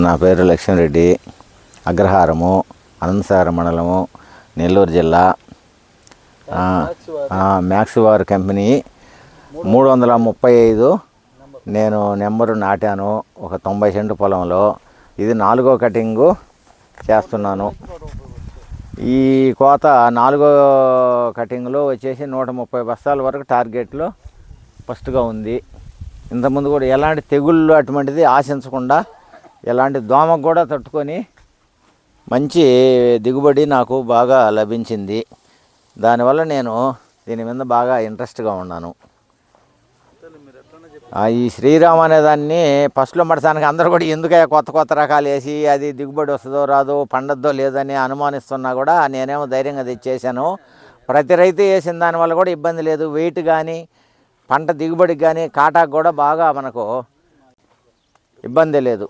నా పేరు లక్ష్మీరెడ్డి, అగ్రహారము, అనంతసాగరం మండలము, నెల్లూరు జిల్లా. మ్యాక్స్ వార్ కంపెనీ 335 నేను నెంబరు నాటాను. ఒక 90 సెంటు పొలంలో ఇది 4వ కటింగు చేస్తున్నాను. ఈ కోత 4వ కటింగ్లో వచ్చేసి 130 బస్తాల వరకు టార్గెట్లో ఫస్ట్గా ఉంది. ఇంతకుముందు కూడా ఎలాంటి తెగుళ్ళు అటువంటిది ఆశించకుండా ఎలాంటి దోమకు కూడా తట్టుకొని మంచి దిగుబడి నాకు బాగా లభించింది. దానివల్ల నేను దీని మీద బాగా ఇంట్రెస్ట్గా ఉన్నాను. ఈ శ్రీరామ్ అనే దాన్ని ఫస్ట్లో మడసానికి అందరూ కూడా ఎందుకయ్యా కొత్త రకాలు వేసి అది దిగుబడి వస్తుందో రాదో పండద్దో లేదని అనుమానిస్తున్నా కూడా నేనేమో ధైర్యంగా తెచ్చేసాను. ప్రతి రైతు వేసిన దానివల్ల కూడా ఇబ్బంది లేదు. వెయిట్ కానీ పంట దిగుబడికి కానీ కాటాకు కూడా బాగా మనకు ఇబ్బంది లేదు.